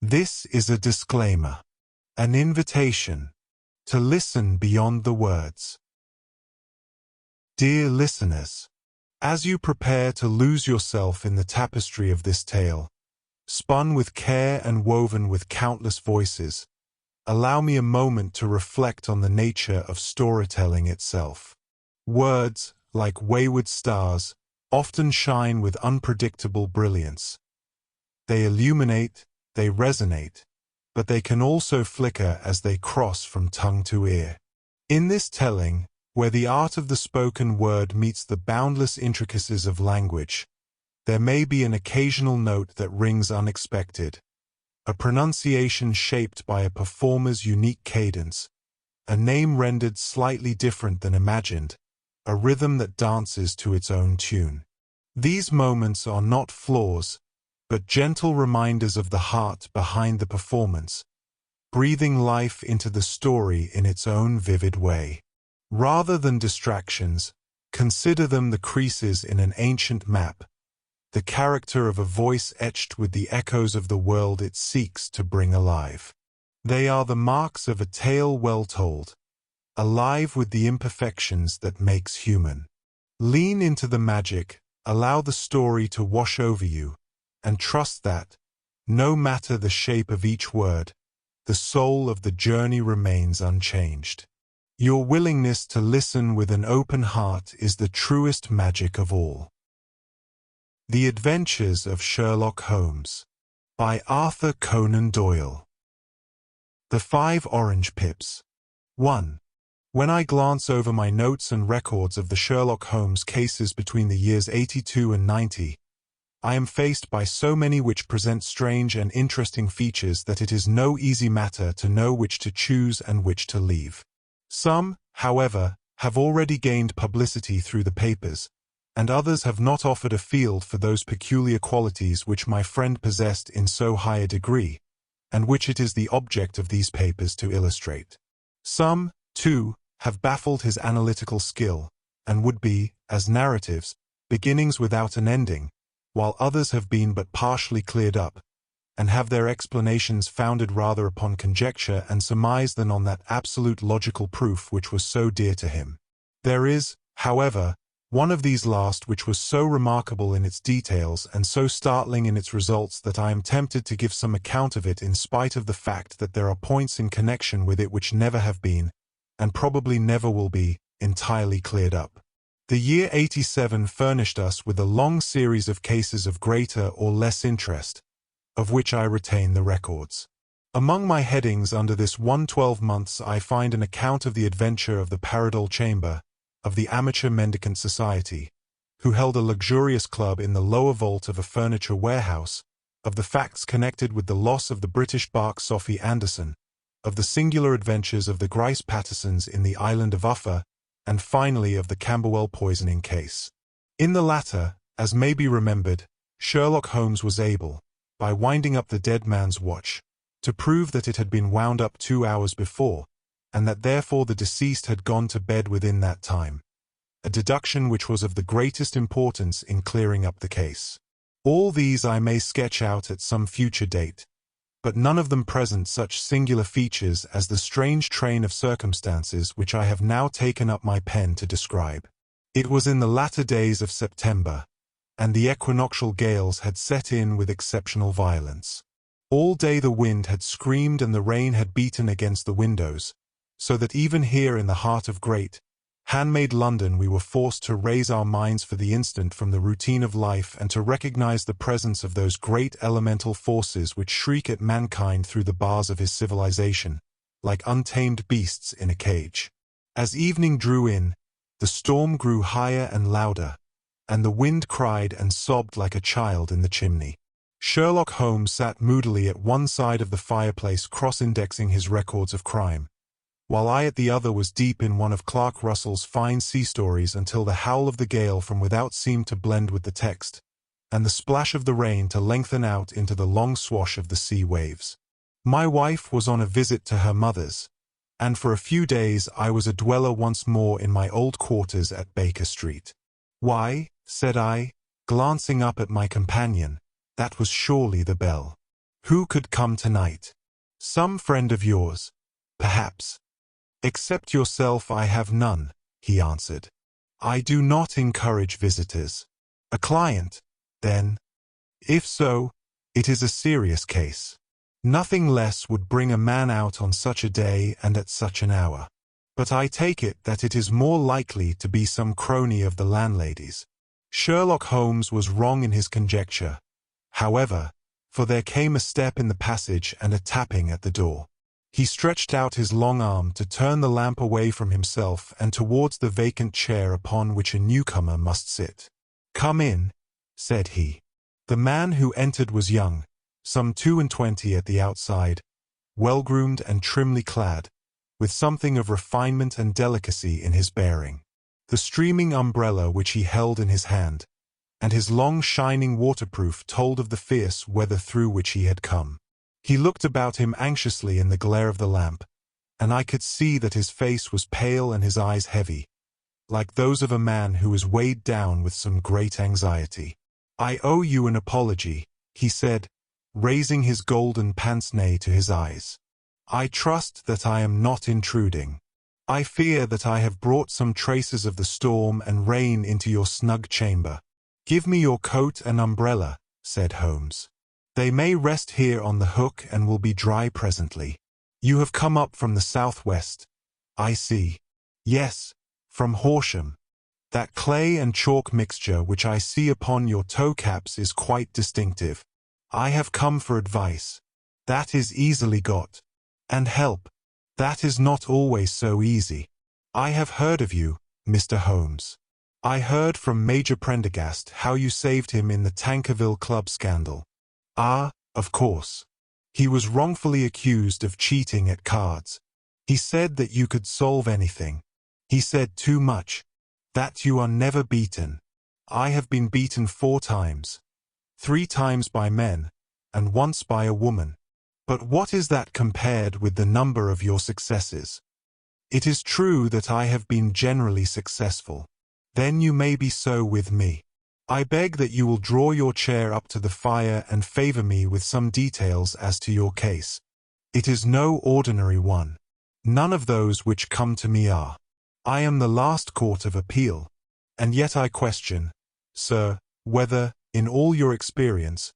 This is a disclaimer, an invitation to listen beyond the words. Dear listeners, as you prepare to lose yourself in the tapestry of this tale, spun with care and woven with countless voices, allow me a moment to reflect on the nature of storytelling itself. Words, like wayward stars, often shine with unpredictable brilliance. They illuminate, they resonate, but they can also flicker as they cross from tongue to ear. In this telling, where the art of the spoken word meets the boundless intricacies of language, there may be an occasional note that rings unexpected, a pronunciation shaped by a performer's unique cadence, a name rendered slightly different than imagined, a rhythm that dances to its own tune. These moments are not flaws, but gentle reminders of the heart behind the performance, breathing life into the story in its own vivid way. Rather than distractions, consider them the creases in an ancient map, the character of a voice etched with the echoes of the world it seeks to bring alive. They are the marks of a tale well told, alive with the imperfections that makes human. Lean into the magic, allow the story to wash over you, and trust that, no matter the shape of each word, the soul of the journey remains unchanged. Your willingness to listen with an open heart is the truest magic of all. The Adventures of Sherlock Holmes, by Arthur Conan Doyle. The 5 Orange Pips. 1. When I glance over my notes and records of the Sherlock Holmes cases between the years 82 and 90, I am faced by so many which present strange and interesting features that it is no easy matter to know which to choose and which to leave. Some, however, have already gained publicity through the papers, and others have not offered a field for those peculiar qualities which my friend possessed in so high a degree, and which it is the object of these papers to illustrate. Some, too, have baffled his analytical skill, and would be, as narratives, beginnings without an ending, while others have been but partially cleared up, and have their explanations founded rather upon conjecture and surmise than on that absolute logical proof which was so dear to him. There is, however, one of these last which was so remarkable in its details and so startling in its results that I am tempted to give some account of it in spite of the fact that there are points in connection with it which never have been, and probably never will be, entirely cleared up. The year 87 furnished us with a long series of cases of greater or less interest, of which I retain the records. Among my headings under this 112 months I find an account of the adventure of the Paradol Chamber, of the Amateur Mendicant Society, who held a luxurious club in the lower vault of a furniture warehouse, of the facts connected with the loss of the British bark Sophie Anderson, of the singular adventures of the Grice Pattersons in the island of Uffa, and finally of the Camberwell poisoning case. In the latter, as may be remembered, Sherlock Holmes was able, by winding up the dead man's watch, to prove that it had been wound up 2 hours before, and that therefore the deceased had gone to bed within that time, a deduction which was of the greatest importance in clearing up the case. All these I may sketch out at some future date, but none of them present such singular features as the strange train of circumstances which I have now taken up my pen to describe. It was in the latter days of September, and the equinoctial gales had set in with exceptional violence. All day the wind had screamed and the rain had beaten against the windows, so that even here in the heart of great, handmade London we were forced to raise our minds for the instant from the routine of life and to recognize the presence of those great elemental forces which shriek at mankind through the bars of his civilization, like untamed beasts in a cage. As evening drew in, the storm grew higher and louder, and the wind cried and sobbed like a child in the chimney. Sherlock Holmes sat moodily at one side of the fireplace cross-indexing his records of crime, while I at the other was deep in one of Clark Russell's fine sea stories until the howl of the gale from without seemed to blend with the text, and the splash of the rain to lengthen out into the long swash of the sea waves. My wife was on a visit to her mother's, and for a few days I was a dweller once more in my old quarters at Baker Street. "Why," said I, glancing up at my companion, "that was surely the bell." Who could come tonight? Some friend of yours, perhaps. Except yourself I have none, he answered. I do not encourage visitors. A client, then? If so, it is a serious case. Nothing less would bring a man out on such a day and at such an hour. But I take it that it is more likely to be some crony of the landlady's. Sherlock Holmes was wrong in his conjecture, however, for there came a step in the passage and a tapping at the door. He stretched out his long arm to turn the lamp away from himself and towards the vacant chair upon which a newcomer must sit. "Come in," said he. The man who entered was young, some 22 at the outside, well-groomed and trimly clad, with something of refinement and delicacy in his bearing. The streaming umbrella which he held in his hand, and his long shining waterproof told of the fierce weather through which he had come. He looked about him anxiously in the glare of the lamp, and I could see that his face was pale and his eyes heavy, like those of a man who is weighed down with some great anxiety. "I owe you an apology," he said, raising his golden pince-nez to his eyes. "I trust that I am not intruding. I fear that I have brought some traces of the storm and rain into your snug chamber." "Give me your coat and umbrella," said Holmes. "They may rest here on the hook and will be dry presently. You have come up from the southwest, I see." "Yes, from Horsham. That clay and chalk mixture which I see upon your toe-caps is quite distinctive. I have come for advice. That is easily got. And help. That is not always so easy. I have heard of you, Mr. Holmes. I heard from Major Prendergast how you saved him in the Tankerville Club scandal." "Ah, of course. He was wrongfully accused of cheating at cards. He said that you could solve anything. He said too much. That you are never beaten. I have been beaten 4 times. 3 times by men, and once by a woman. But what is that compared with the number of your successes? It is true that I have been generally successful. Then you may be so with me. I beg that you will draw your chair up to the fire and favor me with some details as to your case. It is no ordinary one. None of those which come to me are. I am the last court of appeal, and yet I question, sir, whether, in all your experience,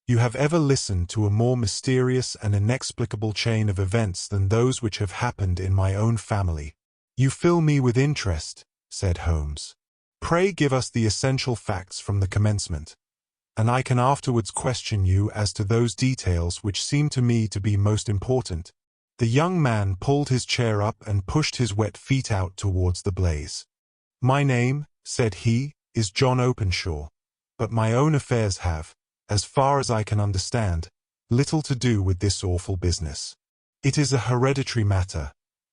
you have ever listened to a more mysterious and inexplicable chain of events than those which have happened in my own family. "You fill me with interest," said Holmes. "Pray give us the essential facts from the commencement, and I can afterwards question you as to those details which seem to me to be most important." The young man pulled his chair up and pushed his wet feet out towards the blaze. "My name," said he, "is John Openshaw, but my own affairs have, as far as I can understand, little to do with this awful business. It is a hereditary matter,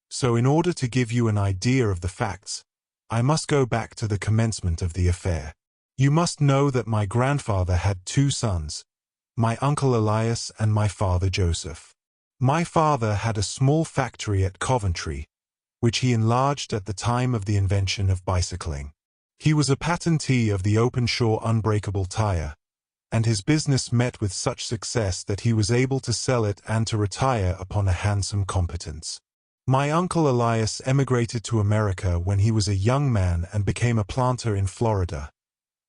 so in order to give you an idea of the facts, I must go back to the commencement of the affair. You must know that my grandfather had 2 sons, my uncle Elias and my father Joseph. My father had a small factory at Coventry, which he enlarged at the time of the invention of bicycling. He was a patentee of the Openshaw unbreakable tire, and his business met with such success that he was able to sell it and to retire upon a handsome competence. My uncle Elias emigrated to America when he was a young man and became a planter in Florida,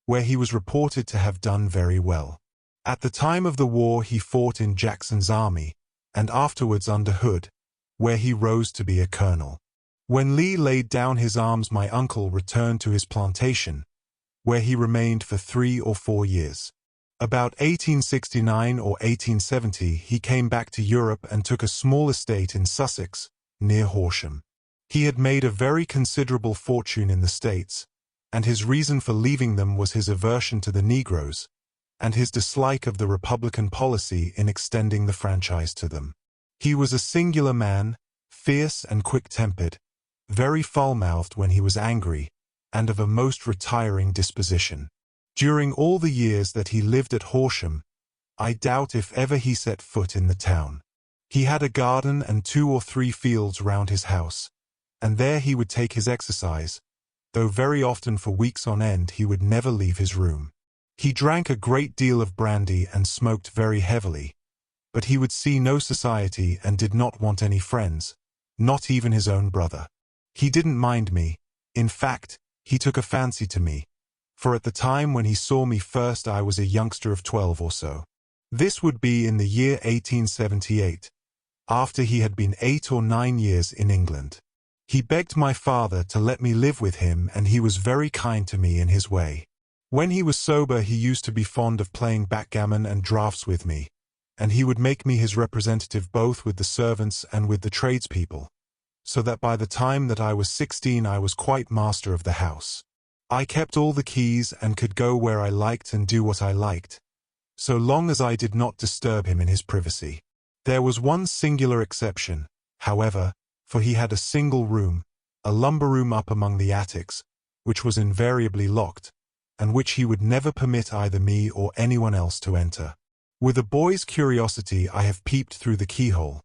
where he was reported to have done very well. At the time of the war he fought in Jackson's army, and afterwards under Hood, where he rose to be a colonel. When Lee laid down his arms, my uncle returned to his plantation, where he remained for 3 or 4 years. About 1869 or 1870 he came back to Europe and took a small estate in Sussex, near Horsham. He had made a very considerable fortune in the States, and his reason for leaving them was his aversion to the Negroes, and his dislike of the Republican policy in extending the franchise to them. He was a singular man, fierce and quick-tempered, very foul-mouthed when he was angry, and of a most retiring disposition. During all the years that he lived at Horsham, I doubt if ever he set foot in the town. He had a garden and 2 or 3 fields round his house, and there he would take his exercise, though very often for weeks on end he would never leave his room. He drank a great deal of brandy and smoked very heavily, but he would see no society and did not want any friends, not even his own brother. He didn't mind me. In fact, he took a fancy to me, for at the time when he saw me first I was a youngster of 12 or so. This would be in the year 1878, after he had been 8 or 9 years in England. He begged my father to let me live with him, and he was very kind to me in his way. When he was sober he used to be fond of playing backgammon and draughts with me, and he would make me his representative both with the servants and with the tradespeople, so that by the time that I was 16 I was quite master of the house. I kept all the keys and could go where I liked and do what I liked, so long as I did not disturb him in his privacy. There was one singular exception, however, for he had a single room, a lumber room up among the attics, which was invariably locked, and which he would never permit either me or anyone else to enter. With a boy's curiosity I have peeped through the keyhole,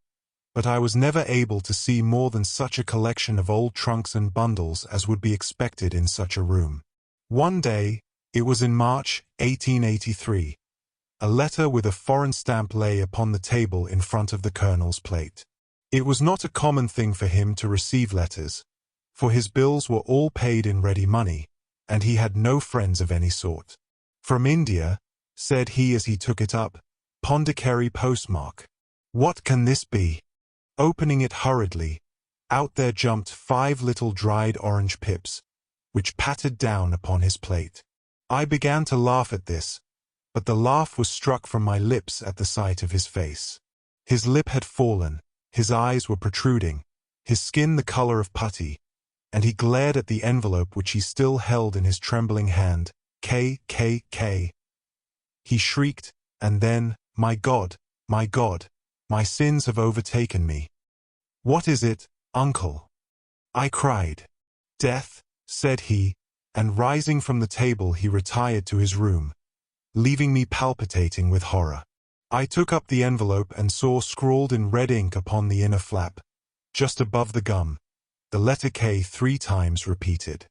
but I was never able to see more than such a collection of old trunks and bundles as would be expected in such a room. One day, it was in March, 1883, a letter with a foreign stamp lay upon the table in front of the Colonel's plate. It was not a common thing for him to receive letters, for his bills were all paid in ready money, and he had no friends of any sort. "From India," said he as he took it up, "Pondicherry postmark. What can this be?" Opening it hurriedly, out there jumped 5 little dried orange pips, which pattered down upon his plate. I began to laugh at this, but the laugh was struck from my lips at the sight of his face. His lip had fallen, his eyes were protruding, his skin the color of putty, and he glared at the envelope which he still held in his trembling hand. K. He shrieked, and then, my God, my sins have overtaken me." "What is it, uncle?" I cried. "Death," said he, and rising from the table he retired to his room, leaving me palpitating with horror. I took up the envelope and saw scrawled in red ink upon the inner flap, just above the gum, the letter K 3 times repeated.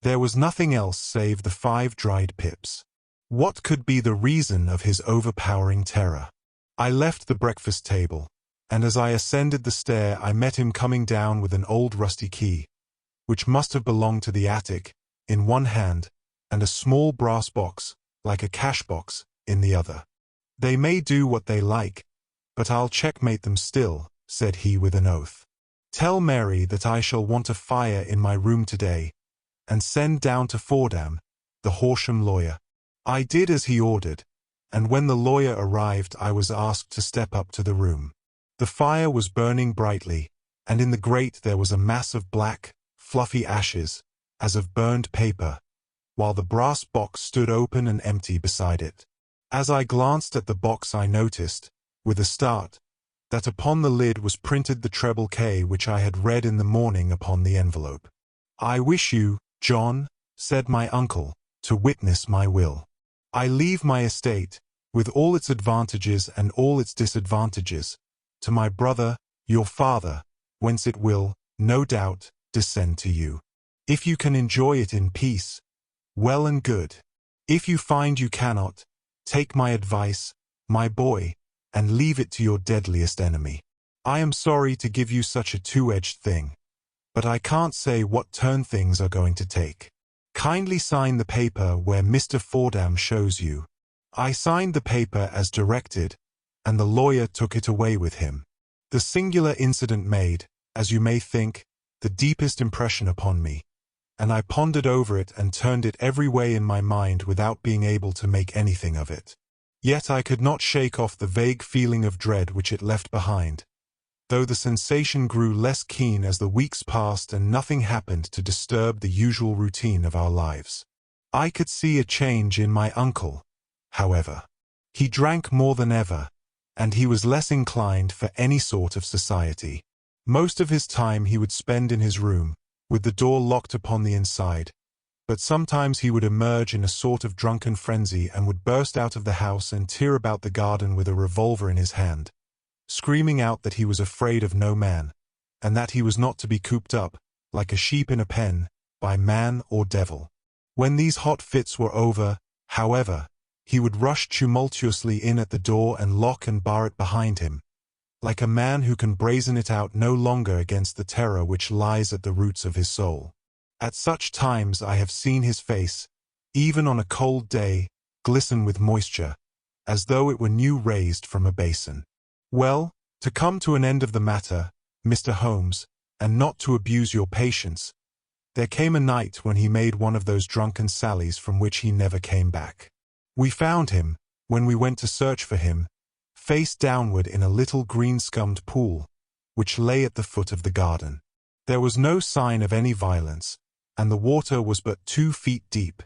There was nothing else save the 5 dried pips. What could be the reason of his overpowering terror? I left the breakfast table, and as I ascended the stair I met him coming down with an old rusty key, which must have belonged to the attic, in one hand, and a small brass box, like a cash box, in the other. "They may do what they like, but I'll checkmate them still," said he with an oath. "Tell Mary that I shall want a fire in my room today, and send down to Fordham, the Horsham lawyer." I did as he ordered, and when the lawyer arrived I was asked to step up to the room. The fire was burning brightly, and in the grate there was a mass of black, fluffy ashes, as of burned paper, while the brass box stood open and empty beside it. As I glanced at the box I noticed, with a start, that upon the lid was printed the treble K which I had read in the morning upon the envelope. "I wish you, John," said my uncle, "to witness my will. I leave my estate, with all its advantages and all its disadvantages, to my brother, your father, whence it will, no doubt, descend to you. If you can enjoy it in peace, well and good. If you find you cannot, take my advice, my boy, and leave it to your deadliest enemy. I am sorry to give you such a two-edged thing, but I can't say what turn things are going to take. Kindly sign the paper where Mr. Fordham shows you." I signed the paper as directed, and the lawyer took it away with him. The singular incident made, as you may think, the deepest impression upon me, and I pondered over it and turned it every way in my mind without being able to make anything of it. Yet I could not shake off the vague feeling of dread which it left behind, though the sensation grew less keen as the weeks passed and nothing happened to disturb the usual routine of our lives. I could see a change in my uncle, however. He drank more than ever, and he was less inclined for any sort of society. Most of his time he would spend in his room, with the door locked upon the inside, but sometimes he would emerge in a sort of drunken frenzy and would burst out of the house and tear about the garden with a revolver in his hand, screaming out that he was afraid of no man, and that he was not to be cooped up, like a sheep in a pen, by man or devil. When these hot fits were over, however, he would rush tumultuously in at the door and lock and bar it behind him, like a man who can brazen it out no longer against the terror which lies at the roots of his soul. At such times I have seen his face, even on a cold day, glisten with moisture, as though it were new raised from a basin. Well, to come to an end of the matter, Mr. Holmes, and not to abuse your patience, there came a night when he made one of those drunken sallies from which he never came back. We found him, when we went to search for him, face downward in a little green-scummed pool, which lay at the foot of the garden. There was no sign of any violence, and the water was but 2 feet deep,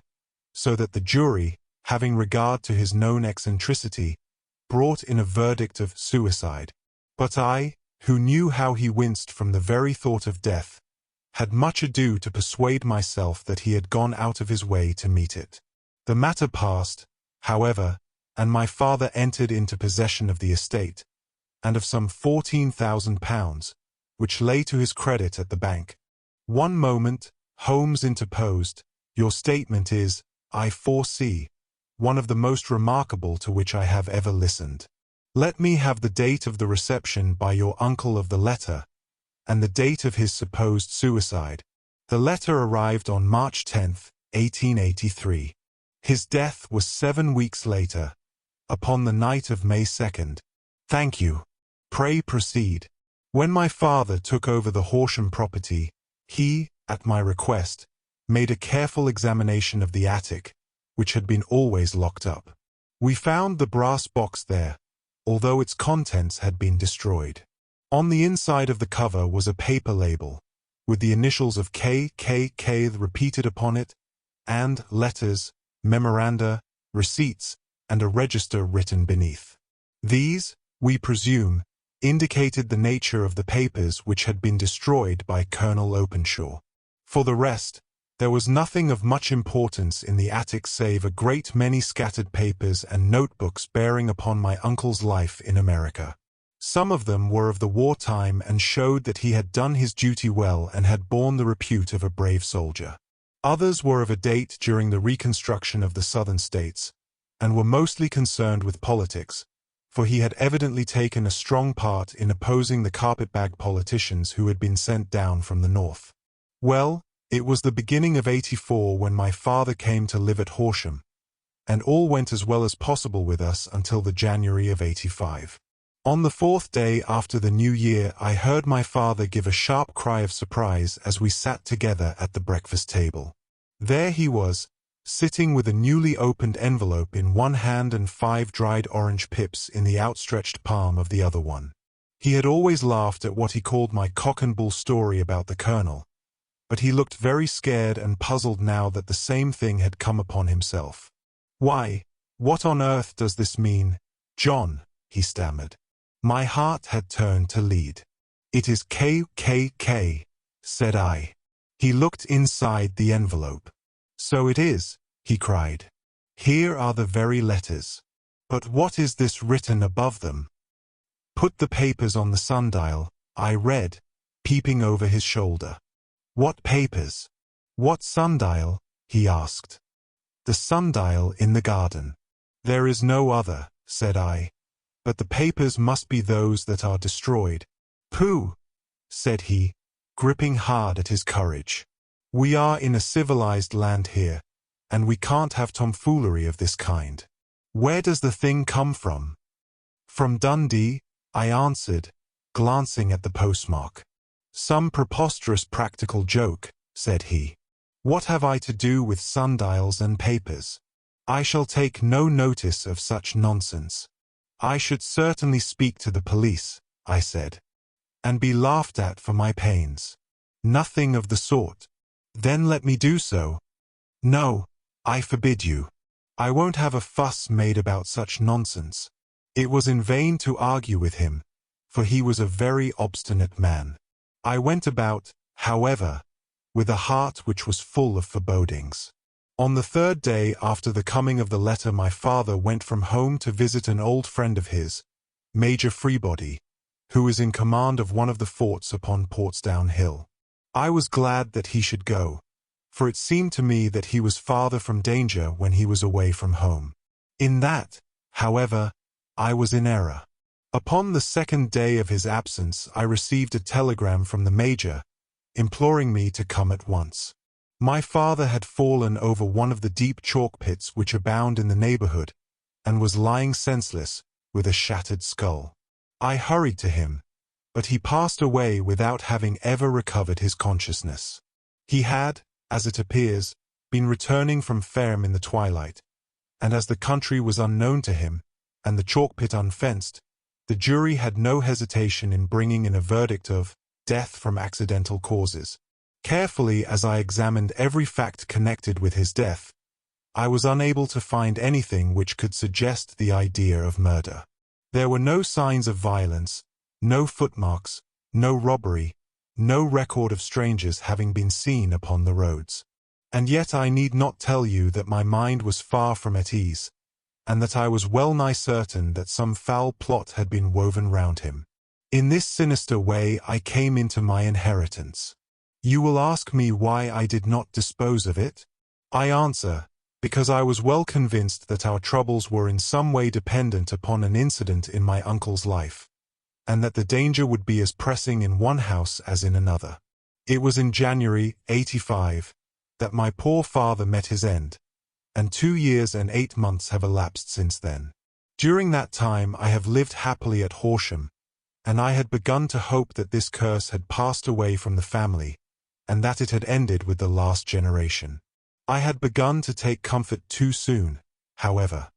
so that the jury, having regard to his known eccentricity, brought in a verdict of suicide. But I, who knew how he winced from the very thought of death, had much ado to persuade myself that he had gone out of his way to meet it. The matter passed, however, and my father entered into possession of the estate, and of some £14,000, which lay to his credit at the bank. "One moment," Holmes interposed. "Your statement is, I foresee, one of the most remarkable to which I have ever listened. Let me have the date of the reception by your uncle of the letter, and the date of his supposed suicide." The letter arrived on March 10th, 1883. His death was 7 weeks later, upon the night of May 2nd. "Thank you. Pray proceed." "When my father took over the Horsham property, he, at my request, made a careful examination of the attic, which had been always locked up. We found the brass box there, although its contents had been destroyed. On the inside of the cover was a paper label, with the initials of K.K.K. repeated upon it, and letters, memoranda, receipts, and a register written beneath. These, we presume, indicated the nature of the papers which had been destroyed by Colonel Openshaw. For the rest, there was nothing of much importance in the attic save a great many scattered papers and notebooks bearing upon my uncle's life in America. Some of them were of the wartime and showed that he had done his duty well and had borne the repute of a brave soldier. Others were of a date during the reconstruction of the Southern states, and were mostly concerned with politics, for he had evidently taken a strong part in opposing the carpetbag politicians who had been sent down from the North. Well, it was the beginning of '84 when my father came to live at Horsham, and all went as well as possible with us until the January of '85. On the 4th day after the New Year I heard my father give a sharp cry of surprise as we sat together at the breakfast table. There he was, sitting with a newly opened envelope in one hand and 5 dried orange pips in the outstretched palm of the other one. He had always laughed at what he called my cock-and-bull story about the colonel, but he looked very scared and puzzled now that the same thing had come upon himself. "Why, what on earth does this mean, John?" he stammered. My heart had turned to lead. "It is K.K.K., said I. He looked inside the envelope. "So it is," he cried. "Here are the very letters. But what is this written above them?" "Put the papers on the sundial," I read, peeping over his shoulder. "What papers? What sundial?" he asked. "The sundial in the garden." "There is no other," said I. "But the papers must be those that are destroyed." "Pooh!" said he, gripping hard at his courage. "We are in a civilized land here, and we can't have tomfoolery of this kind. Where does the thing come from?" "From Dundee," I answered, glancing at the postmark. "Some preposterous practical joke," said he. "What have I to do with sundials and papers? I shall take no notice of such nonsense." "I should certainly speak to the police," I said, "and be laughed at for my pains." "Nothing of the sort." "Then let me do so." "No, I forbid you. I won't have a fuss made about such nonsense." It was in vain to argue with him, for he was a very obstinate man. I went about, however, with a heart which was full of forebodings. On the 3rd day after the coming of the letter my father went from home to visit an old friend of his, Major Freebody, who was in command of one of the forts upon Portsdown Hill. I was glad that he should go, for it seemed to me that he was farther from danger when he was away from home. In that, however, I was in error. Upon the second day of his absence, I received a telegram from the Major, imploring me to come at once. My father had fallen over one of the deep chalk pits which abound in the neighborhood, and was lying senseless, with a shattered skull. I hurried to him, but he passed away without having ever recovered his consciousness. He had, as it appears, been returning from Ferme in the twilight, and as the country was unknown to him, and the chalk pit unfenced, the jury had no hesitation in bringing in a verdict of death from accidental causes. Carefully as I examined every fact connected with his death, I was unable to find anything which could suggest the idea of murder. There were no signs of violence, no footmarks, no robbery, no record of strangers having been seen upon the roads. And yet I need not tell you that my mind was far from at ease, and that I was well nigh certain that some foul plot had been woven round him. In this sinister way I came into my inheritance. You will ask me why I did not dispose of it? I answer, because I was well convinced that our troubles were in some way dependent upon an incident in my uncle's life, and that the danger would be as pressing in one house as in another. It was in January, '85, that my poor father met his end, and 2 years and 8 months have elapsed since then. During that time I have lived happily at Horsham, and I had begun to hope that this curse had passed away from the family, and that it had ended with the last generation. I had begun to take comfort too soon, however.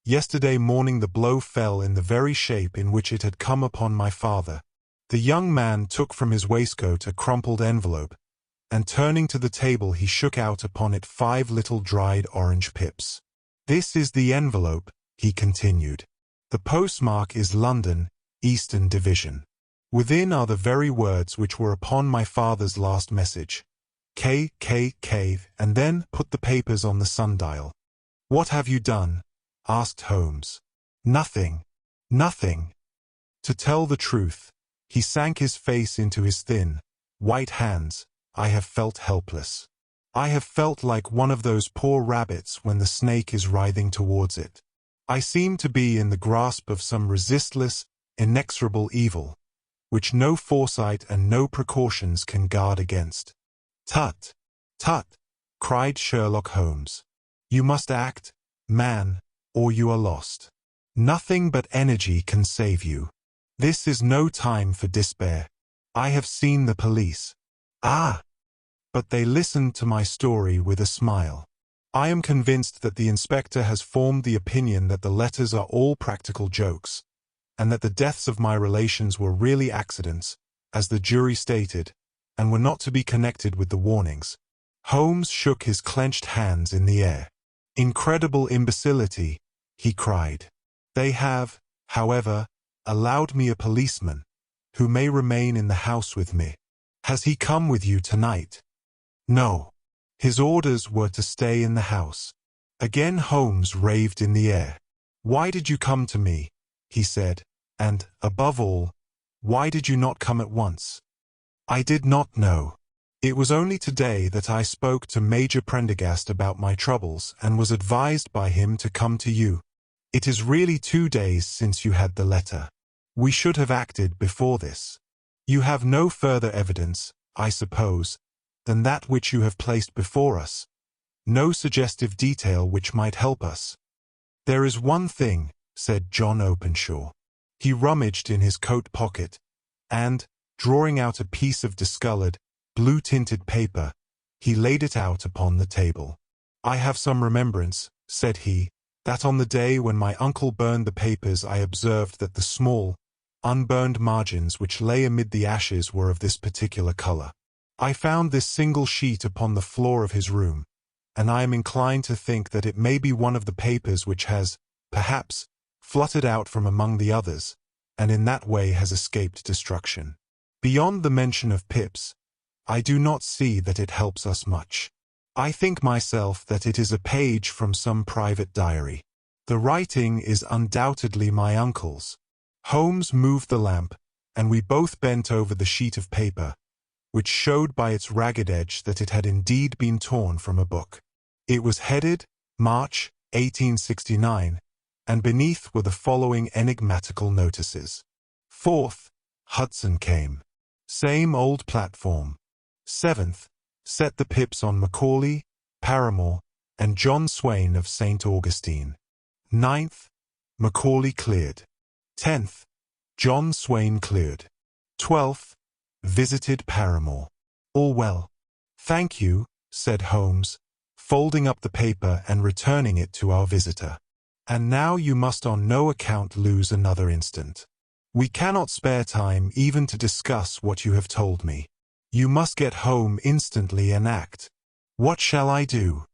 Yesterday morning the blow fell in the very shape in which it had come upon my father. The young man took from his waistcoat a crumpled envelope, and turning to the table he shook out upon it 5 little dried orange pips. "This is the envelope," he continued. "The postmark is London, Eastern Division. Within are the very words which were upon my father's last message. K, K, K, and then put the papers on the sundial." "What have you done?" asked Holmes. "Nothing. Nothing." To tell the truth, he sank his face into his thin, white hands. I have felt helpless. I have felt like one of those poor rabbits when the snake is writhing towards it. I seem to be in the grasp of some resistless, inexorable evil, which no foresight and no precautions can guard against. "Tut! Tut!" cried Sherlock Holmes. "You must act, man, or you are lost. Nothing but energy can save you. This is no time for despair. I have seen the police. Ah! But they listened to my story with a smile. I am convinced that the inspector has formed the opinion that the letters are all practical jokes, and that the deaths of my relations were really accidents, as the jury stated, and were not to be connected with the warnings." Holmes shook his clenched hands in the air. "Incredible imbecility," he cried. "They have, however, allowed me a policeman, who may remain in the house with me. Has he come with you tonight?" "No. His orders were to stay in the house." Again Holmes raved in the air. "Why did you come to me?" he said, "and, above all, why did you not come at once?" "I did not know. It was only today that I spoke to Major Prendergast about my troubles and was advised by him to come to you. It is really 2 days since you had the letter. We should have acted before this. You have no further evidence, I suppose, than that which you have placed before us. No suggestive detail which might help us." "There is one thing," said John Openshaw. He rummaged in his coat pocket, and, drawing out a piece of discolored, blue-tinted paper, he laid it out upon the table. "I have some remembrance," said he, "that on the day when my uncle burned the papers I observed that the small, unburned margins which lay amid the ashes were of this particular color. I found this single sheet upon the floor of his room, and I am inclined to think that it may be one of the papers which has, perhaps, fluttered out from among the others, and in that way has escaped destruction. Beyond the mention of pips, I do not see that it helps us much. I think myself that it is a page from some private diary. The writing is undoubtedly my uncle's." Holmes moved the lamp, and we both bent over the sheet of paper, which showed by its ragged edge that it had indeed been torn from a book. It was headed, "March, 1869, and beneath were the following enigmatical notices. 4th, Hudson came. Same old platform. 7th, set the pips on Macaulay, Paramore, and John Swain of St. Augustine. 9th, Macaulay cleared. 10th, John Swain cleared. 12th, visited Paramore. All well. Thank you, said Holmes, folding up the paper and returning it to our visitor. And now you must on no account lose another instant. We cannot spare time even to discuss what you have told me. You must get home instantly and act. What shall I do?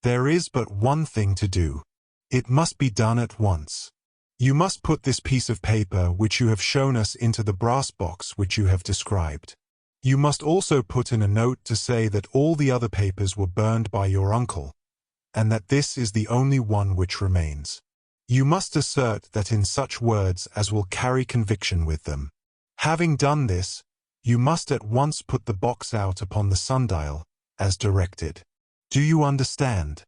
There is but one thing to do. It must be done at once. You must put this piece of paper which you have shown us into the brass box which you have described. You must also put in a note to say that all the other papers were burned by your uncle, and that this is the only one which remains. You must assert that in such words as will carry conviction with them. Having done this, you must at once put the box out upon the sundial, as directed. Do you understand?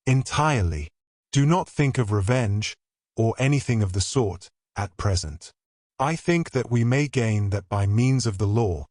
Entirely. Do not think of revenge, or anything of the sort, at present. I think that we may gain that by means of the law,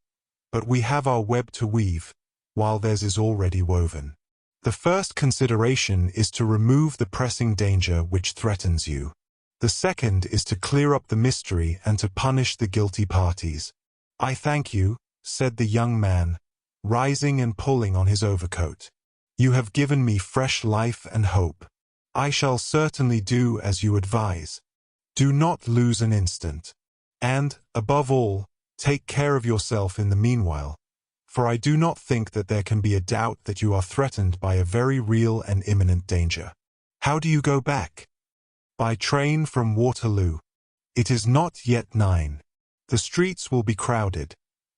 but we have our web to weave, while theirs is already woven. The first consideration is to remove the pressing danger which threatens you. The second is to clear up the mystery and to punish the guilty parties. I thank you, said the young man, rising and pulling on his overcoat. You have given me fresh life and hope. I shall certainly do as you advise. Do not lose an instant. And, above all, take care of yourself in the meanwhile, for I do not think that there can be a doubt that you are threatened by a very real and imminent danger. How do you go back? By train from Waterloo. It is not yet 9. The streets will be crowded,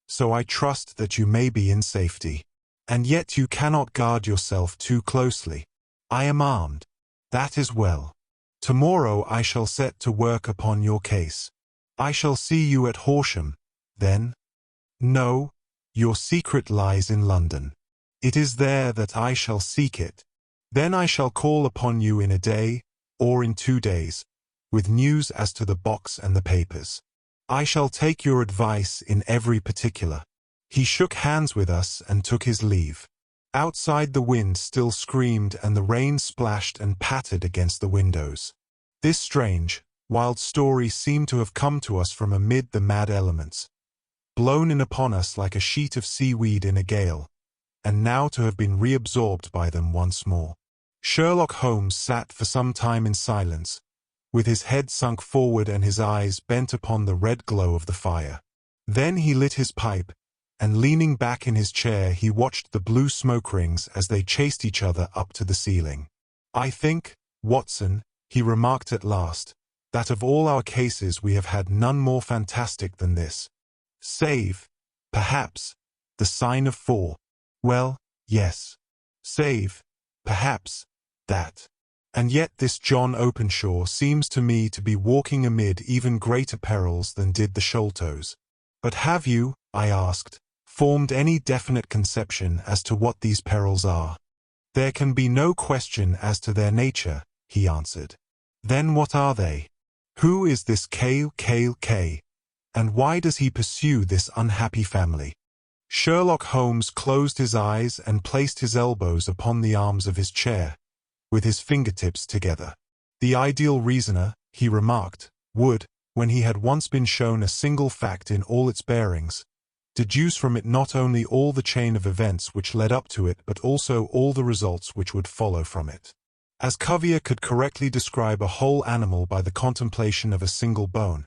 so I trust that you may be in safety. And yet you cannot guard yourself too closely. I am armed. That is well. Tomorrow I shall set to work upon your case. I shall see you at Horsham, then? No. Your secret lies in London. It is there that I shall seek it. Then I shall call upon you in a day, or in 2 days, with news as to the box and the papers. I shall take your advice in every particular. He shook hands with us and took his leave. Outside the wind still screamed and the rain splashed and pattered against the windows. This strange, wild story seemed to have come to us from amid the mad elements, blown in upon us like a sheet of seaweed in a gale, and now to have been reabsorbed by them once more. Sherlock Holmes sat for some time in silence, with his head sunk forward and his eyes bent upon the red glow of the fire. Then he lit his pipe, and leaning back in his chair he watched the blue smoke rings as they chased each other up to the ceiling. I think, Watson, he remarked at last, that of all our cases we have had none more fantastic than this. Save, perhaps, the sign of 4. Well, yes. Save, perhaps, that. And yet this John Openshaw seems to me to be walking amid even greater perils than did the Sholtos. But have you, I asked, formed any definite conception as to what these perils are? There can be no question as to their nature, he answered. Then what are they? Who is this K, and why does he pursue this unhappy family? Sherlock Holmes closed his eyes and placed his elbows upon the arms of his chair, with his fingertips together. The ideal reasoner, he remarked, would, when he had once been shown a single fact in all its bearings, deduce from it not only all the chain of events which led up to it but also all the results which would follow from it. As Cuvier could correctly describe a whole animal by the contemplation of a single bone,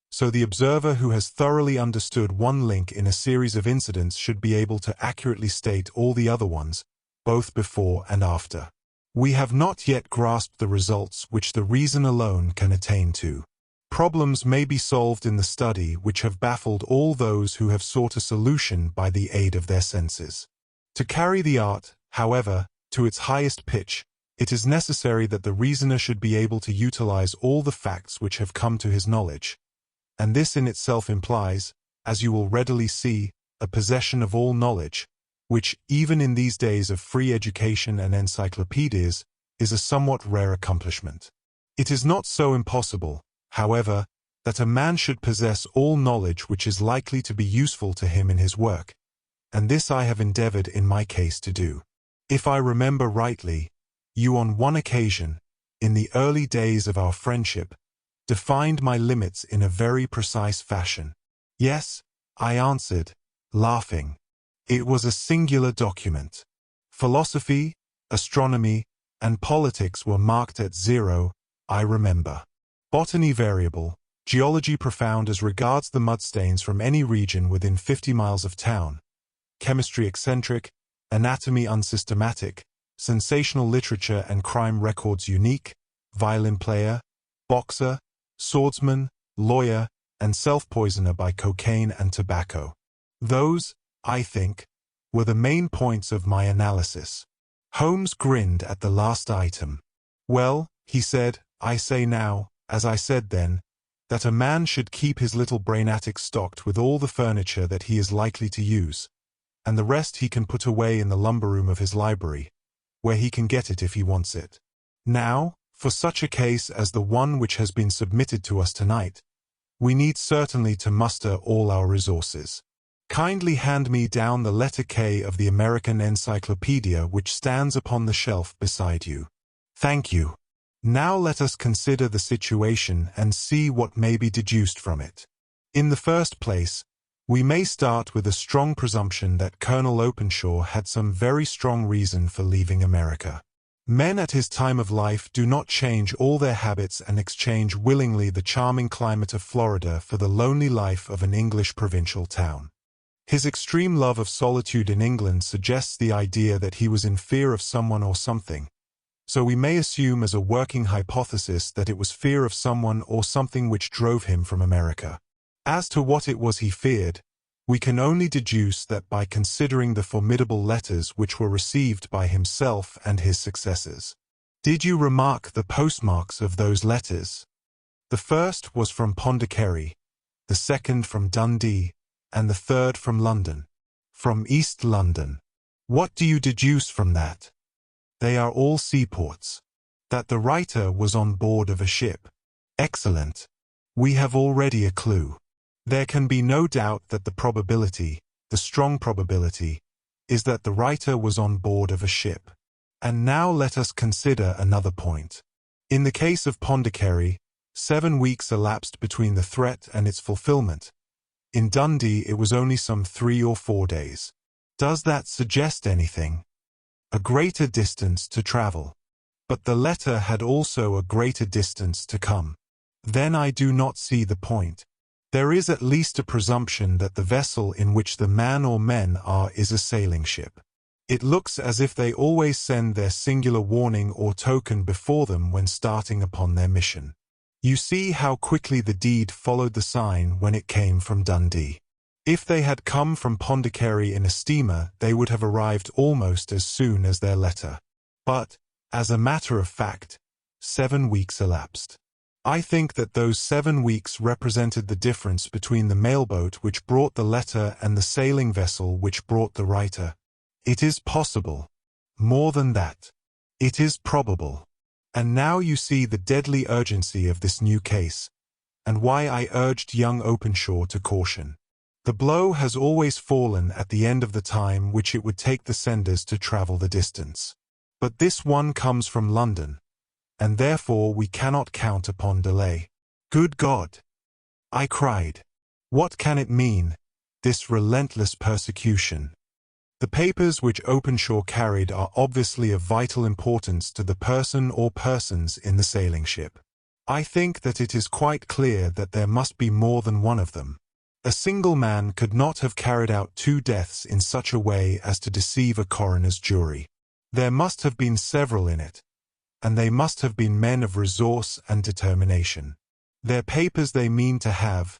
so the observer who has thoroughly understood one link in a series of incidents should be able to accurately state all the other ones, both before and after. We have not yet grasped the results which the reason alone can attain to. Problems may be solved in the study which have baffled all those who have sought a solution by the aid of their senses. To carry the art, however, to its highest pitch, it is necessary that the reasoner should be able to utilize all the facts which have come to his knowledge, and this in itself implies, as you will readily see, a possession of all knowledge, which, even in these days of free education and encyclopedias, is a somewhat rare accomplishment. It is not so impossible, however, that a man should possess all knowledge which is likely to be useful to him in his work, and this I have endeavored in my case to do. If I remember rightly, you on one occasion, in the early days of our friendship, defined my limits in a very precise fashion. Yes, I answered, laughing. It was a singular document. Philosophy, astronomy, and politics were marked at 0, I remember. Botany variable, geology profound as regards the mudstains from any region within 50 miles of town, chemistry eccentric, anatomy unsystematic, sensational literature and crime records unique, violin player, boxer, swordsman, lawyer, and self-poisoner by cocaine and tobacco. Those, I think, were the main points of my analysis. Holmes grinned at the last item. Well, he said, I say now, as I said then, that a man should keep his little brain attic stocked with all the furniture that he is likely to use, and the rest he can put away in the lumber room of his library, where he can get it if he wants it. Now, for such a case as the one which has been submitted to us tonight, we need certainly to muster all our resources. Kindly hand me down the letter K of the American Encyclopedia which stands upon the shelf beside you. Thank you. Now let us consider the situation and see what may be deduced from it. In the first place, we may start with a strong presumption that Colonel Openshaw had some very strong reason for leaving America. Men at his time of life do not change all their habits and exchange willingly the charming climate of Florida for the lonely life of an English provincial town. His extreme love of solitude in England suggests the idea that he was in fear of someone or something, so we may assume as a working hypothesis that it was fear of someone or something which drove him from America. As to what it was he feared, we can only deduce that by considering the formidable letters which were received by himself and his successors. Did you remark the postmarks of those letters? The first was from Pondicherry, the second from Dundee, and the third from London. From East London. What do you deduce from that? They are all seaports. That the writer was on board of a ship. Excellent. We have already a clue. There can be no doubt that the probability, the strong probability, is that the writer was on board of a ship. And now let us consider another point. In the case of Pondicherry, 7 weeks elapsed between the threat and its fulfillment. In Dundee it was only some 3 or 4 days. Does that suggest anything? A greater distance to travel. But the letter had also a greater distance to come. Then I do not see the point. There is at least a presumption that the vessel in which the man or men are is a sailing ship. It looks as if they always send their singular warning or token before them when starting upon their mission. You see how quickly the deed followed the sign when it came from Dundee. If they had come from Pondicherry in a steamer, they would have arrived almost as soon as their letter. But, as a matter of fact, 7 weeks elapsed. I think that those 7 weeks represented the difference between the mailboat which brought the letter and the sailing vessel which brought the writer. It is possible. More than that. It is probable. And now you see the deadly urgency of this new case, and why I urged young Openshaw to caution. The blow has always fallen at the end of the time which it would take the senders to travel the distance. But this one comes from London, and therefore we cannot count upon delay. Good God! I cried. What can it mean, this relentless persecution? The papers which Openshaw carried are obviously of vital importance to the person or persons in the sailing ship. I think that it is quite clear that there must be more than one of them. A single man could not have carried out 2 deaths in such a way as to deceive a coroner's jury. There must have been several in it, and they must have been men of resource and determination. Their papers they mean to have,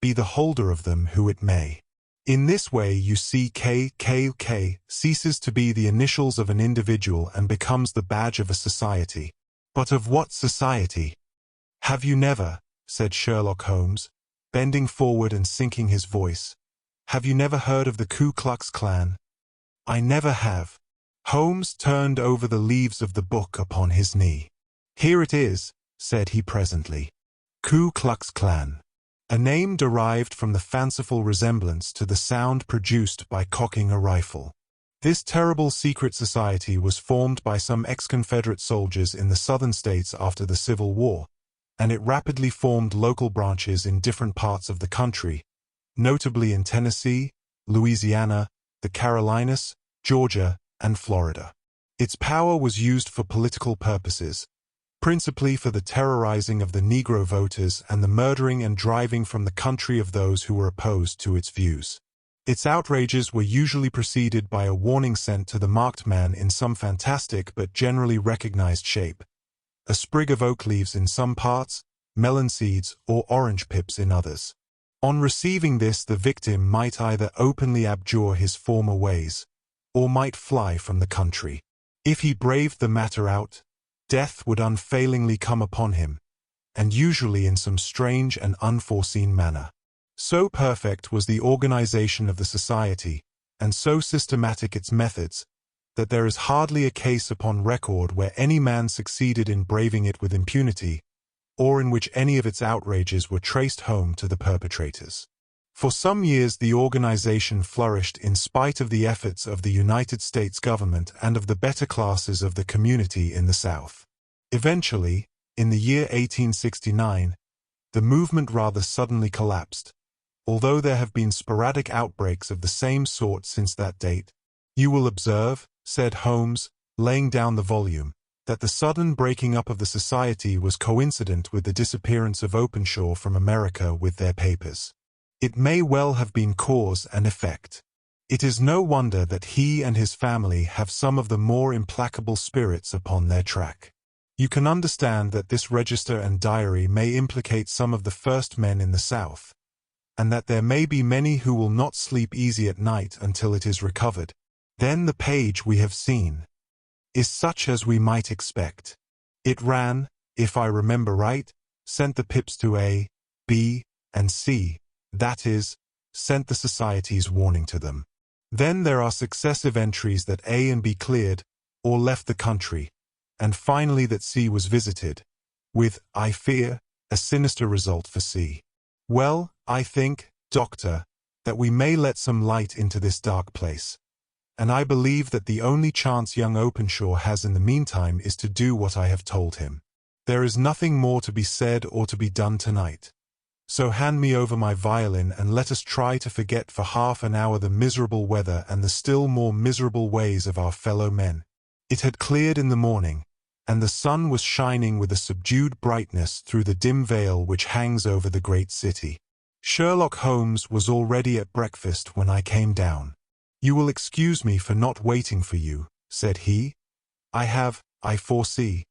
be the holder of them who it may. In this way you see KKK ceases to be the initials of an individual and becomes the badge of a society. But of what society? Have you never, said Sherlock Holmes, bending forward and sinking his voice, have you never heard of the Ku Klux Klan? I never have. Holmes turned over the leaves of the book upon his knee. "Here it is," said he presently. Ku Klux Klan. A name derived from the fanciful resemblance to the sound produced by cocking a rifle. This terrible secret society was formed by some ex-Confederate soldiers in the southern states after the Civil War, and it rapidly formed local branches in different parts of the country, notably in Tennessee, Louisiana, the Carolinas, Georgia, and Florida. Its power was used for political purposes, principally for the terrorizing of the Negro voters and the murdering and driving from the country of those who were opposed to its views. Its outrages were usually preceded by a warning sent to the marked man in some fantastic but generally recognized shape: a sprig of oak leaves in some parts, melon seeds, or orange pips in others. On receiving this, the victim might either openly abjure his former ways, or might fly from the country. If he braved the matter out, death would unfailingly come upon him, and usually in some strange and unforeseen manner. So perfect was the organization of the society, and so systematic its methods, that there is hardly a case upon record where any man succeeded in braving it with impunity, or in which any of its outrages were traced home to the perpetrators. For some years the organization flourished in spite of the efforts of the United States government and of the better classes of the community in the South. Eventually, in the year 1869, the movement rather suddenly collapsed, although there have been sporadic outbreaks of the same sort since that date. "You will observe," said Holmes, laying down the volume, "that the sudden breaking up of the society was coincident with the disappearance of Openshaw from America with their papers. It may well have been cause and effect. It is no wonder that he and his family have some of the more implacable spirits upon their track. You can understand that this register and diary may implicate some of the first men in the South, and that there may be many who will not sleep easy at night until it is recovered. Then the page we have seen is such as we might expect. It ran, if I remember right, sent the pips to A, B, and C, that is, sent the society's warning to them. Then there are successive entries that A and B cleared, or left the country, and finally that C was visited, with, I fear, a sinister result for C. Well, I think, Doctor, that we may let some light into this dark place, and I believe that the only chance young Openshaw has in the meantime is to do what I have told him. There is nothing more to be said or to be done tonight. So hand me over my violin and let us try to forget for half an hour the miserable weather and the still more miserable ways of our fellow men." It had cleared in the morning, and the sun was shining with a subdued brightness through the dim veil which hangs over the great city. Sherlock Holmes was already at breakfast when I came down. "You will excuse me for not waiting for you," said he. "I have, I foresee,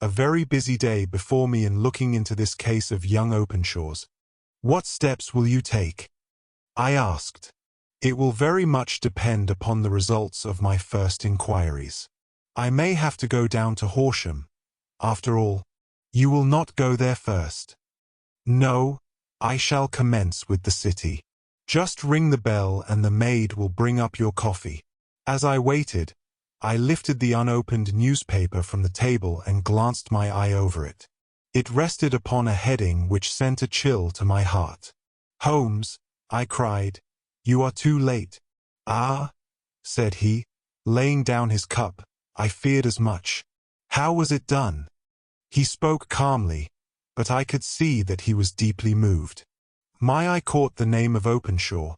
a very busy day before me in looking into this case of young Openshaw's." "What steps will you take?" I asked. "It will very much depend upon the results of my first inquiries. I may have to go down to Horsham. After all, you will not go there first." "No, I shall commence with the city. Just ring the bell and the maid will bring up your coffee." As I waited, I lifted the unopened newspaper from the table and glanced my eye over it. It rested upon a heading which sent a chill to my heart. "Holmes," I cried, "you are too late." "Ah," said he, laying down his cup, "I feared as much. How was it done?" He spoke calmly, but I could see that he was deeply moved. My eye caught the name of Openshaw,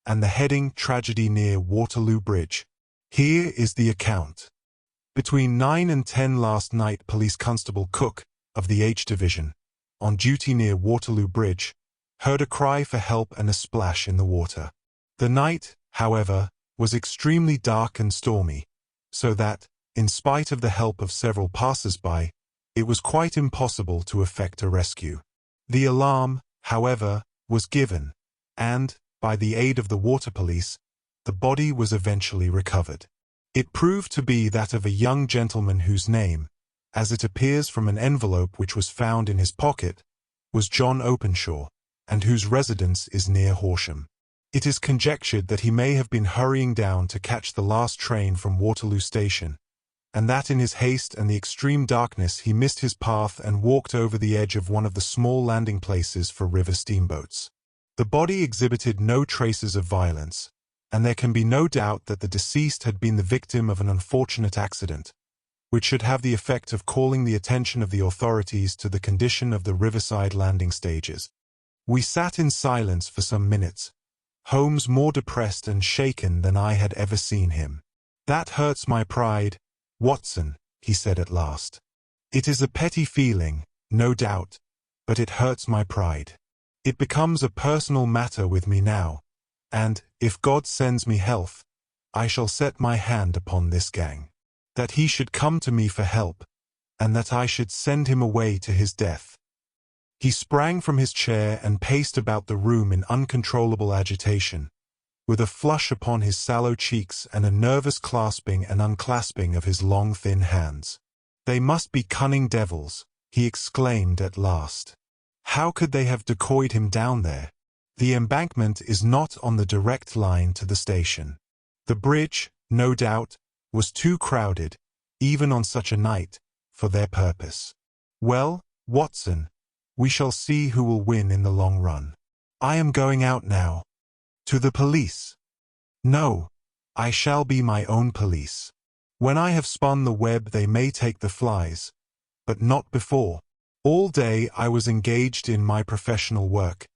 and the heading "Tragedy near Waterloo Bridge." Here is the account. "Between 9 and 10 last night, Police Constable Cook, of the H Division, on duty near Waterloo Bridge, heard a cry for help and a splash in the water. The night, however, was extremely dark and stormy, so that, in spite of the help of several passers-by, it was quite impossible to effect a rescue. The alarm, however, was given, and, by the aid of the water police, the body was eventually recovered. It proved to be that of a young gentleman whose name, as it appears from an envelope which was found in his pocket, was John Openshaw, and whose residence is near Horsham. It is conjectured that he may have been hurrying down to catch the last train from Waterloo Station, and that in his haste and the extreme darkness he missed his path and walked over the edge of one of the small landing places for river steamboats. The body exhibited no traces of violence, and there can be no doubt that the deceased had been the victim of an unfortunate accident, which should have the effect of calling the attention of the authorities to the condition of the riverside landing stages. We sat in silence for some minutes, Holmes more depressed and shaken than I had ever seen him. "That hurts my pride, Watson," he said at last. "It is a petty feeling, no doubt, but it hurts my pride. It becomes a personal matter with me now, and, if God sends me health, I shall set my hand upon this gang. That he should come to me for help, and that I should send him away to his death." He sprang from his chair and paced about the room in uncontrollable agitation, with a flush upon his sallow cheeks and a nervous clasping and unclasping of his long thin hands. "They must be cunning devils," he exclaimed at last. "How could they have decoyed him down there? The embankment is not on the direct line to the station. The bridge, no doubt, was too crowded, even on such a night, for their purpose. Well, Watson, we shall see who will win in the long run. I am going out now." "To the police?" "No, I shall be my own police. When I have spun the web they may take the flies, but not before. All day I was engaged in my professional work,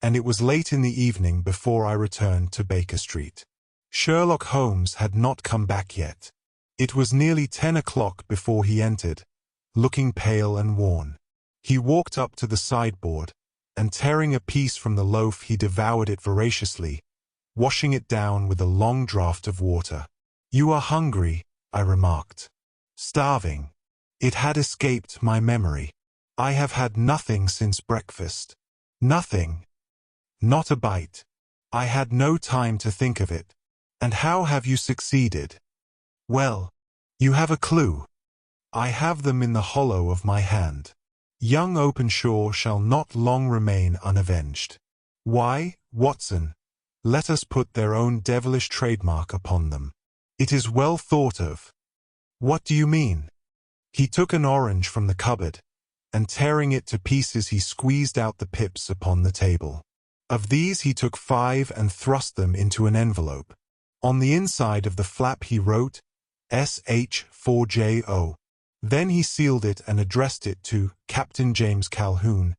and it was late in the evening before I returned to Baker Street. Sherlock Holmes had not come back yet. It was nearly 10 o'clock before he entered, looking pale and worn. He walked up to the sideboard, and tearing a piece from the loaf he devoured it voraciously, washing it down with a long draught of water. "You are hungry," I remarked. "Starving." It had escaped my memory. "I have had nothing since breakfast." "Nothing?" "Not a bite. I had no time to think of it." "And how have you succeeded?" "Well, you have a clue." "I have them in the hollow of my hand. Young Openshaw shall not long remain unavenged." "Why, Watson, let us put their own devilish trademark upon them. It is well thought of." "What do you mean?" He took an orange from the cupboard, and tearing it to pieces he squeezed out the pips upon the table. Of these he took 5 and thrust them into an envelope. On the inside of the flap he wrote, "SH4JO. Then he sealed it and addressed it to Captain James Calhoun,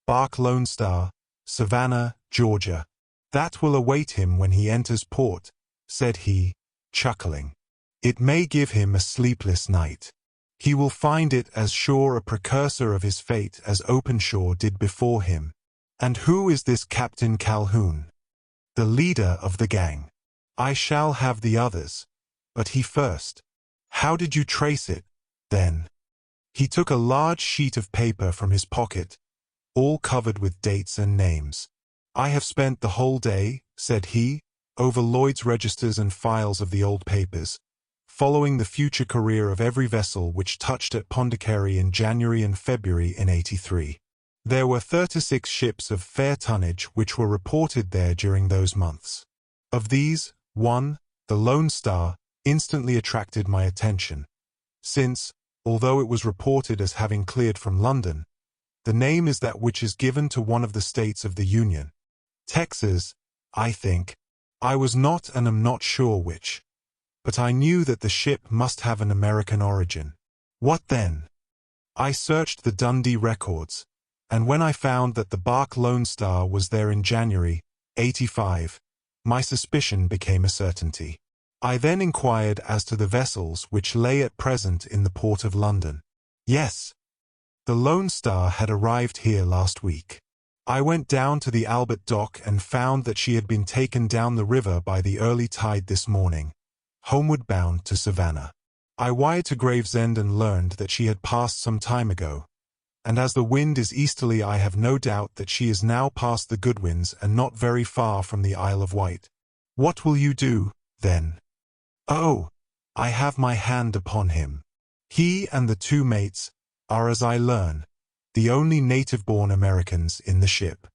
Bark Lone Star, Savannah, Georgia. "That will await him when he enters port," said he, chuckling. "It may give him a sleepless night. He will find it as sure a precursor of his fate as Openshaw did before him." "And who is this Captain Calhoun?" "The leader of the gang. I shall have the others, but he first." "How did you trace it, then?" He took a large sheet of paper from his pocket, all covered with dates and names. "I have spent the whole day," said he, "over Lloyd's registers and files of the old papers, following the future career of every vessel which touched at Pondicherry in January and February in '83. There were 36 ships of fair tonnage which were reported there during those months. Of these, one, the Lone Star, instantly attracted my attention, since, although it was reported as having cleared from London, the name is that which is given to one of the states of the Union. Texas, I think. I was not and am not sure which, but I knew that the ship must have an American origin. What then? I searched the Dundee records, and when I found that the bark Lone Star was there in January, '85, my suspicion became a certainty. I then inquired as to the vessels which lay at present in the port of London. Yes, the Lone Star had arrived here last week. I went down to the Albert Dock and found that she had been taken down the river by the early tide this morning, homeward bound to Savannah. I wired to Gravesend and learned that she had passed some time ago, and as the wind is easterly I have no doubt that she is now past the Goodwins and not very far from the Isle of Wight. What will you do, then? Oh, I have my hand upon him. He and the 2 mates are, as I learn, the only native-born Americans in the ship.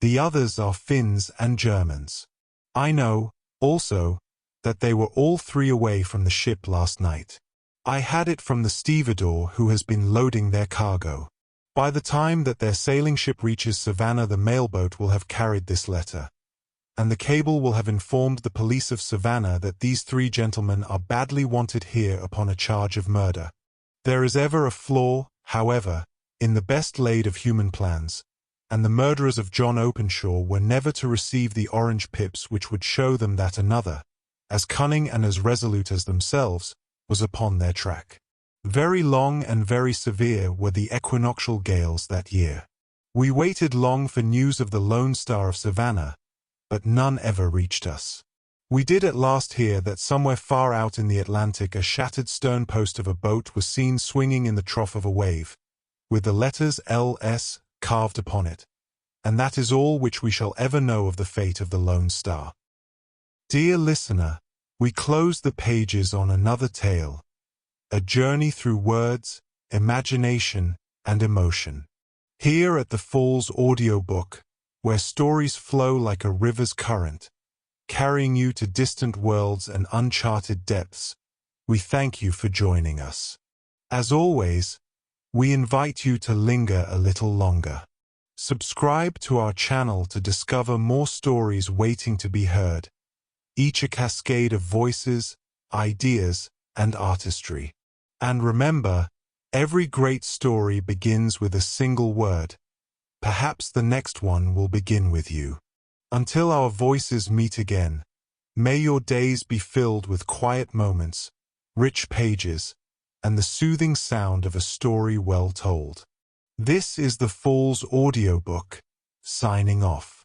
The others are Finns and Germans. I know, also, that they were all three away from the ship last night. I had it from the stevedore who has been loading their cargo. By the time that their sailing ship reaches Savannah, the mailboat will have carried this letter, and the cable will have informed the police of Savannah that these three gentlemen are badly wanted here upon a charge of murder. There is ever a flaw, however, in the best laid of human plans, and the murderers of John Openshaw were never to receive the orange pips which would show them that another, as cunning and as resolute as themselves, was upon their track. Very long and very severe were the equinoctial gales that year. We waited long for news of the Lone Star of Savannah, but none ever reached us. We did at last hear that somewhere far out in the Atlantic a shattered stern post of a boat was seen swinging in the trough of a wave, with the letters L.S. carved upon it, and that is all which we shall ever know of the fate of the Lone Star. Dear listener, we close the pages on another tale, a journey through words, imagination, and emotion. Here at the Falls Audiobook, where stories flow like a river's current, carrying you to distant worlds and uncharted depths, we thank you for joining us. As always, we invite you to linger a little longer. Subscribe to our channel to discover more stories waiting to be heard, each a cascade of voices, ideas, and artistry. And remember, every great story begins with a single word. Perhaps the next one will begin with you. Until our voices meet again, may your days be filled with quiet moments, rich pages, and the soothing sound of a story well told. This is the Falls Audiobook, signing off.